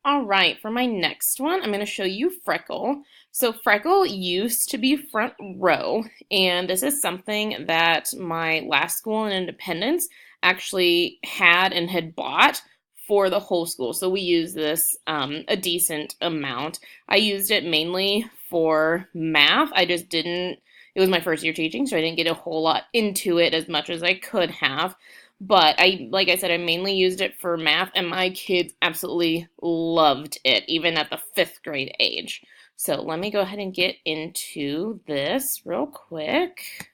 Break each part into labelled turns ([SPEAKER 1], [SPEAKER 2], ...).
[SPEAKER 1] All right, for my next one, I'm going to show you Freckle. So Freckle used to be front row, and this is something that my last school in Independence actually had and had bought for the whole school. So we use this a decent amount. I used it mainly for math. I just didn't, it was my first year teaching, so I didn't get a whole lot into it as much as I could have. But like I said, I mainly used it for math, and my kids absolutely loved it, even at the fifth grade age. So let me go ahead and get into this real quick.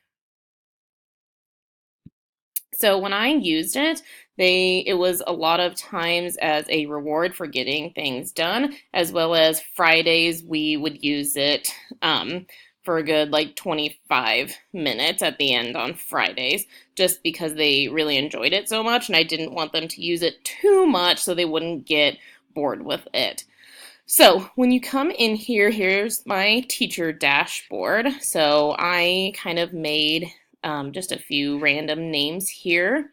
[SPEAKER 1] So when I used it, it was a lot of times as a reward for getting things done, as well as Fridays we would use it for a good like 25 minutes at the end on Fridays, just because they really enjoyed it so much, and I didn't want them to use it too much so they wouldn't get bored with it. So when you come in here, here's my teacher dashboard. So I kind of made just a few random names here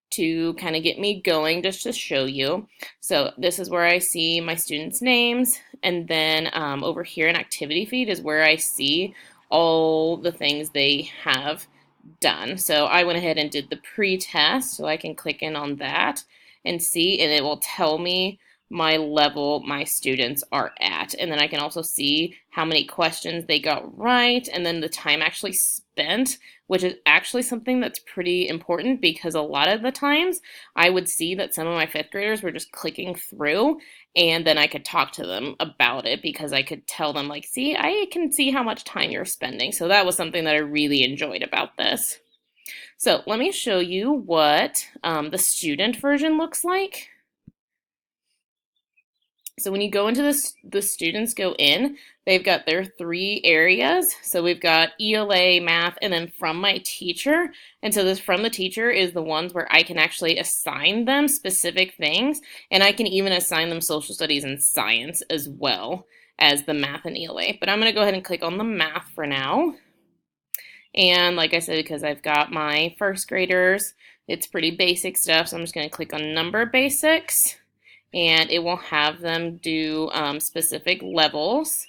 [SPEAKER 1] to kind of get me going, just to show you. So this is where I see my students' names, and then over here in activity feed is where I see all the things they have done. So I went ahead and did the pre-test, so I can click in on that and see, and it will tell me my level my students are at. And then I can also see how many questions they got right, and then the time actually spent, which is actually something that's pretty important, because a lot of the times I would see that some of my fifth graders were just clicking through, and then I could talk to them about it because I could tell them, like, see, I can see how much time you're spending. So that was something that I really enjoyed about this. So let me show you what the student version looks like. So when you go into this, the students go in, they've got their three areas. So we've got ELA, math, and then from my teacher. And so this from the teacher is the ones where I can actually assign them specific things, and I can even assign them social studies and science as well as the math and ELA. But I'm going to go ahead and click on the math for now. And like I said, because I've got my first graders, it's pretty basic stuff. So I'm just going to click on number basics, and it will have them do specific levels.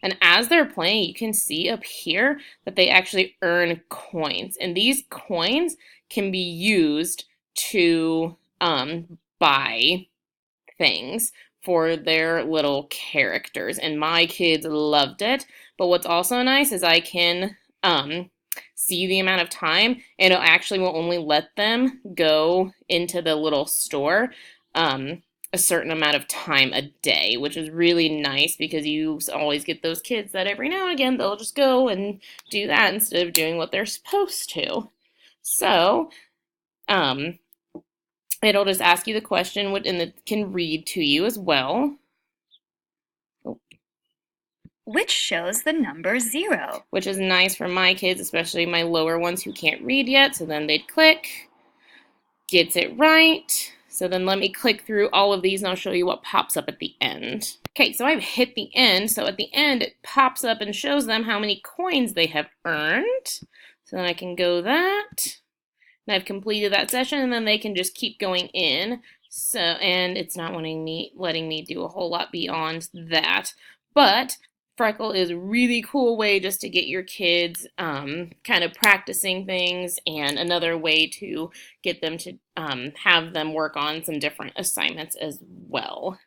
[SPEAKER 1] And as they're playing, you can see up here that they actually earn coins. And these coins can be used to buy things for their little characters. And my kids loved it. But what's also nice is I can see the amount of time, and it actually will only let them go into the little store a certain amount of time a day, which is really nice, because you always get those kids that every now and again they'll just go and do that instead of doing what they're supposed to. So it'll just ask you the question, and it can read to you as well.
[SPEAKER 2] Which shows the number 0.
[SPEAKER 1] Which is nice for my kids, especially my lower ones who can't read yet. So then they'd click, gets it right. So then let me click through all of these, and I'll show you what pops up at the end. Okay, so I've hit the end. So at the end, it pops up and shows them how many coins they have earned. So then I can go that, and I've completed that session, and then they can just keep going in. So, and it's not letting me do a whole lot beyond that. But Freckle is a really cool way just to get your kids kind of practicing things, and another way to get them to have them work on some different assignments as well.